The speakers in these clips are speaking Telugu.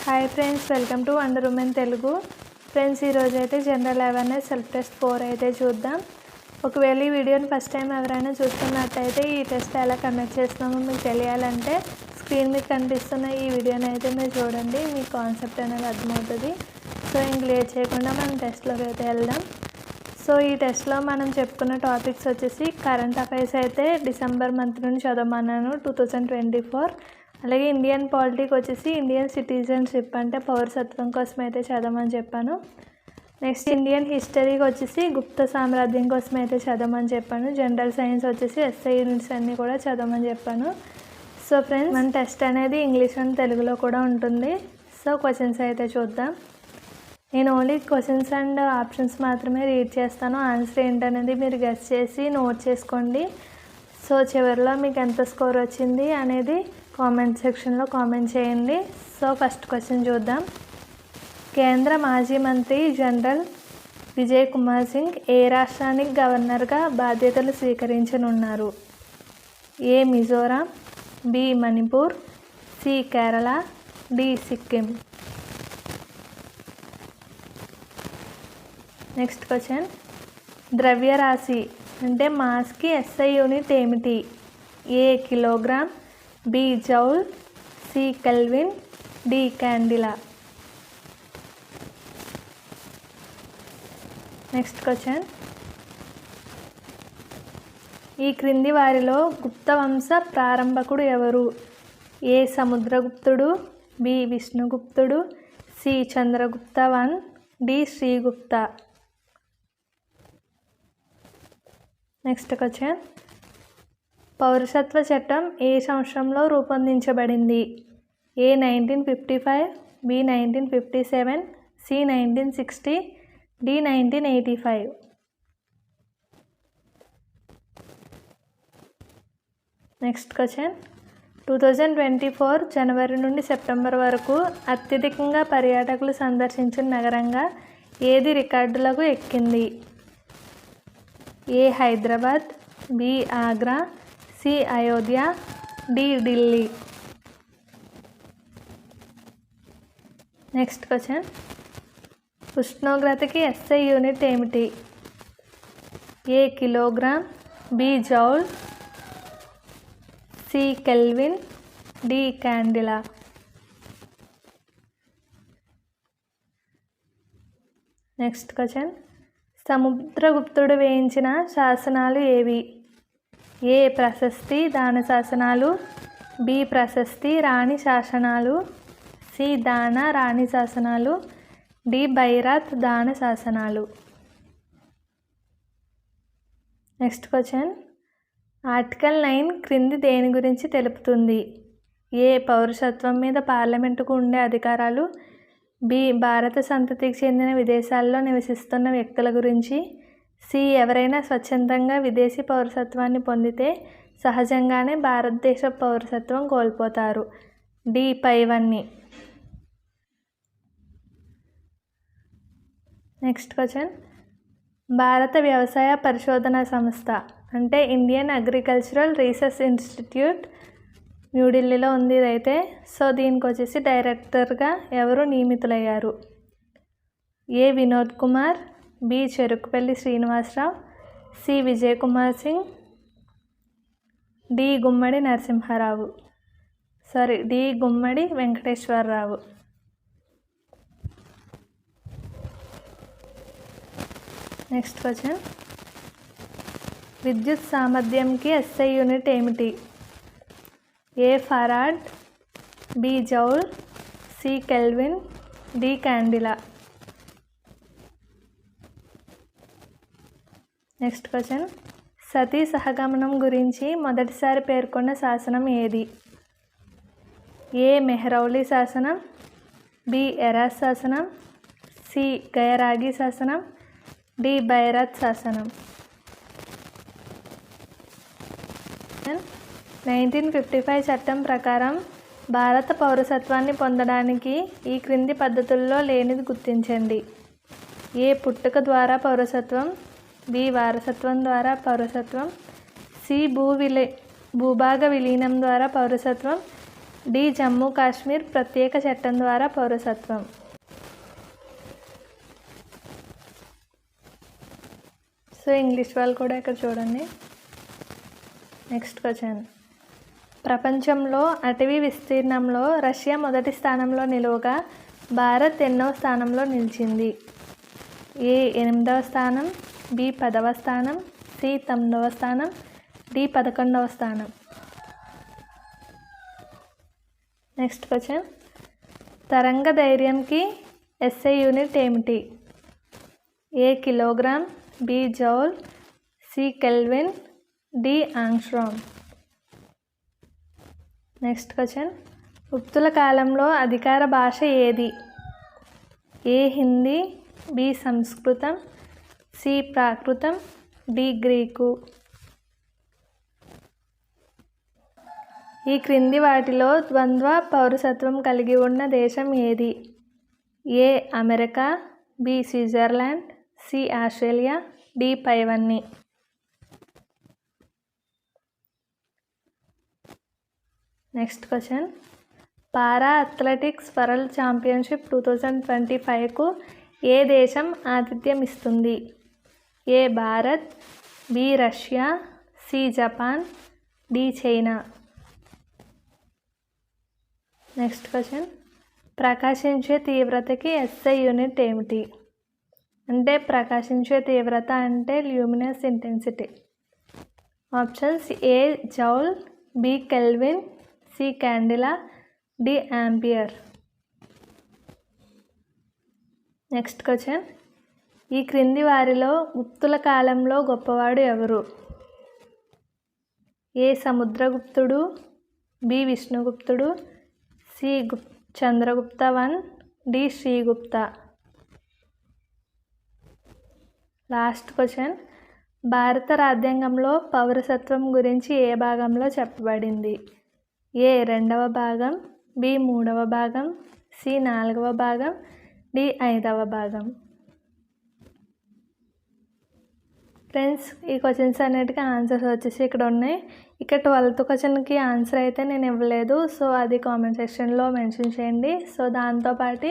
Hi friends, welcome to wonder women Telugu. Friends, ఈరోజు అయితే జనరల్ అవేర్నెస్ సెల్ఫ్ టెస్ట్ 4 అయితే చూద్దాం. ఒకవేళ ఈ వీడియోని ఫస్ట్ టైం ఎవరైనా చూస్తున్నట్టయితే ఈ టెస్ట్ ఎలా కండక్ట్ చేస్తున్నామో మీకు తెలియాలంటే స్క్రీన్ మీద కనిపిస్తున్న ఈ వీడియోని అయితే మీరు చూడండి, మీ కాన్సెప్ట్ అనేది అర్థమవుతుంది. సో ఇంక లేట్ చేయకుండా మనం టెస్ట్లోకి అయితే వెళ్దాం. సో ఈ టెస్ట్లో మనం చెప్పుకున్న టాపిక్స్ వచ్చేసి కరెంట్ అఫైర్స్ అయితే డిసెంబర్ మంత్ నుండి చదవమన్నాను 2024. అలాగే ఇండియన్ పాలిటిక్ వచ్చేసి ఇండియన్ సిటిజన్షిప్ అంటే పౌరసత్వం కోసం అయితే చదవమని చెప్పాను. నెక్స్ట్ ఇండియన్ హిస్టరీకి వచ్చేసి గుప్త సామ్రాజ్యం కోసం అయితే చదవమని చెప్పాను. జనరల్ సైన్స్ వచ్చేసి ఎస్ఐ యూనిట్స్ అన్నీ కూడా చదవమని చెప్పాను. సో ఫ్రెండ్స్, మన టెస్ట్ అనేది ఇంగ్లీష్ అండ్ తెలుగులో కూడా ఉంటుంది. సో క్వశ్చన్స్ అయితే చూద్దాం. నేను ఓన్లీ క్వశ్చన్స్ అండ్ ఆప్షన్స్ మాత్రమే రీడ్ చేస్తాను. ఆన్సర్ ఏంటనేది మీరు గెస్ చేసి నోట్ చేసుకోండి. సో చివరిలో మీకు ఎంత స్కోర్ వచ్చింది అనేది కామెంట్ సెక్షన్లో కామెంట్ చేయండి. సో ఫస్ట్ క్వశ్చన్ చూద్దాం. కేంద్ర మాజీ మంత్రి జనరల్ విజయ్ కుమార్ సింగ్ ఏ రాష్ట్రానికి గవర్నర్గా బాధ్యతలు స్వీకరించనున్నారు? A Mizoram, B Manipur, C Kerala, D Sikkim. Next question. ద్రవ్యరాశి అంటే మాస్కి ఎస్ఐ యూనిట్ ఏమిటి? A kilogram, B joule, C kelvin, D candela. Next question. ఈ క్రింది వారిలో గుప్త వంశ ప్రారంభకుడు ఎవరు? ఏ సముద్రగుప్తుడు, బి విష్ణుగుప్తుడు, C Chandragupta one, D Srigupta. Next question. పౌరసత్వ చట్టం ఏ సంవత్సరంలో రూపొందించబడింది? A 1955, B 1957, C 1960, D 1985. Next question. 2024 జనవరి నుండి సెప్టెంబర్ వరకు అత్యధికంగా పర్యాటకులు సందర్శించిన నగరంగా ఏది రికార్డులకు ఎక్కింది? A Hyderabad, B Agra, C Ayodhya, D Delhi. Next question. ఉష్ణోగ్రతకి ఎస్ఐ యూనిట్ ఏమిటి? A kilogram, B joule, C kelvin, D candela. Next question. సముద్రగుప్తుడు వేయించిన శాసనాలు ఏవి? ఏ ప్రశస్తి దాన శాసనాలు, బి ప్రశస్తి రాణి శాసనాలు, సి దాన రాణి శాసనాలు, డి బైరాత్ దాన శాసనాలు. Next question. ఆర్టికల్ 9 క్రింది దేని గురించి తెలుపుతుంది? ఏ పౌరసత్వం మీద పార్లమెంటుకు ఉండే అధికారాలు, బి భారత సంతతికి చెందిన విదేశాల్లో నివసిస్తున్న వ్యక్తుల గురించి, సి ఎవరైనా స్వచ్ఛందంగా విదేశీ పౌరసత్వాన్ని పొందితే సహజంగానే భారతదేశ పౌరసత్వం కోల్పోతారు, డి పైవన్నీ. Next question. భారత వ్యవసాయ పరిశోధన సంస్థ అంటే ఇండియన్ అగ్రికల్చరల్ రీసెర్చ్ ఇన్స్టిట్యూట్ న్యూఢిల్లీలో ఉంది ఇదైతే. సో దీనికి వచ్చేసి డైరెక్టర్గా ఎవరు నియమితులయ్యారు? A Vinod Kumar, B Cherukupalli Srinivasarao, C Vijay Kumar Singh, D Gummadi Narasimharao. D Gummadi Venkateswararao. Next question. విద్యుత్ సామర్థ్యంకి ఎస్ఐ యూనిట్ ఏమిటి? A farad, B joule, C kelvin, D candela. Next question. సతీ సహగమనం గురించి మొదటిసారి పేర్కొన్న శాసనం ఏది? ఏ మెహ్రౌలి శాసనం, బి ఎరాస్ శాసనం, సి గయరాగి శాసనం, డి బైరాత్ శాసనం. 1955 చట్టం ప్రకారం భారత పౌరసత్వాన్ని పొందడానికి ఈ క్రింది పద్ధతుల్లో లేనిది గుర్తించండి. ఏ పుట్టుక ద్వారా పౌరసత్వం, బి వారసత్వం ద్వారా పౌరసత్వం, సి భూభాగ విలీనం ద్వారా పౌరసత్వం, డి జమ్మూ కాశ్మీర్ ప్రత్యేక చట్టం ద్వారా పౌరసత్వం. సో ఇంగ్లీష్ వాళ్ళు కూడా ఇక్కడ చూడండి. Next question. ప్రపంచంలో అటవీ విస్తీర్ణంలో రష్యా మొదటి స్థానంలో నిలువగా భారత్ ఎన్నవ స్థానంలో నిలిచింది? ఏ 8వ స్థానం, బి 10వ స్థానం, సి 9వ స్థానం, డి 11వ స్థానం. Next question. తరంగ ధైర్యంకి SI యూనిట్ ఏమిటి? A kilogram, B joule, C kelvin, D angstrom. Next question. గుప్తుల కాలంలో అధికార భాష ఏది? ఏ హిందీ, బి సంస్కృతం, సి ప్రాకృతం, డి గ్రీకు. ఈ క్రింది వాటిలో ద్వంద్వ పౌరసత్వం కలిగి ఉన్న దేశం ఏది? A America, B Switzerland, C Australia, D పైవన్నీ. Next question. Para athletics world championship 2025కు ఏ దేశం ఆతిథ్యం ఇస్తుంది? A Bharat, B Russia, C Japan, D China. Next question. ప్రకాశించే తీవ్రతకి SI యూనిట్ ఏమిటి? అంటే ప్రకాశించే తీవ్రత అంటే luminous intensity. Options A joule, B kelvin, C candela, D ampere. Next question. ఈ క్రింది వారిలో గుప్తుల కాలంలో గొప్పవాడు ఎవరు? ఏ సముద్రగుప్తుడు, బి విష్ణుగుప్తుడు, C Chandragupta 1, D Srigupta. Last question. భారత రాజ్యాంగంలో పౌరసత్వం గురించి ఏ భాగంలో చెప్పబడింది? ఏ 2వ భాగం, బి 3వ భాగం, సి 4వ భాగం, డి 5వ భాగం. ఫ్రెండ్స్, ఈ క్వశ్చన్స్ అన్నిటికీ ఆన్సర్స్ వచ్చేసి ఇక్కడ ఉన్నాయి. ఇక్కడ 12th క్వశ్చన్కి ఆన్సర్ అయితే నేను ఇవ్వలేదు, సో అది కామెంట్ సెక్షన్లో మెన్షన్ చేయండి. సో దాంతోపాటు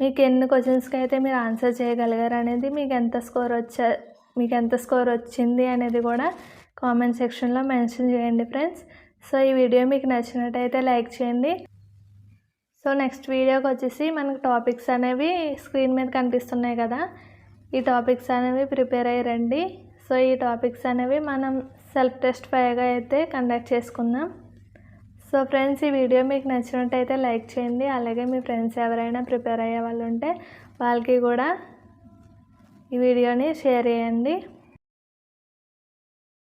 మీకు ఎన్ని క్వశ్చన్స్కి అయితే మీరు ఆన్సర్ చేయగలిగారు అనేది, మీకు ఎంత స్కోర్ వచ్చింది అనేది కూడా కామెంట్ సెక్షన్లో మెన్షన్ చేయండి ఫ్రెండ్స్. సో ఈ వీడియో మీకు నచ్చినట్టయితే లైక్ చేయండి. సో నెక్స్ట్ వీడియోకి వచ్చేసి మనకు టాపిక్స్ అనేవి స్క్రీన్ మీద కనిపిస్తున్నాయి కదా, ఈ టాపిక్స్ అనేవి ప్రిపేర్ అయ్యి రండి. సో ఈ టాపిక్స్ అనేవి మనం సెల్ఫ్ టెస్ట్ 5గా అయితే కండక్ట్ చేసుకుందాం. సో ఫ్రెండ్స్, ఈ వీడియో మీకు నచ్చినట్టయితే లైక్ చేయండి. అలాగే మీ ఫ్రెండ్స్ ఎవరైనా ప్రిపేర్ అయ్యే వాళ్ళు ఉంటే వాళ్ళకి కూడా ఈ వీడియోని షేర్ చేయండి.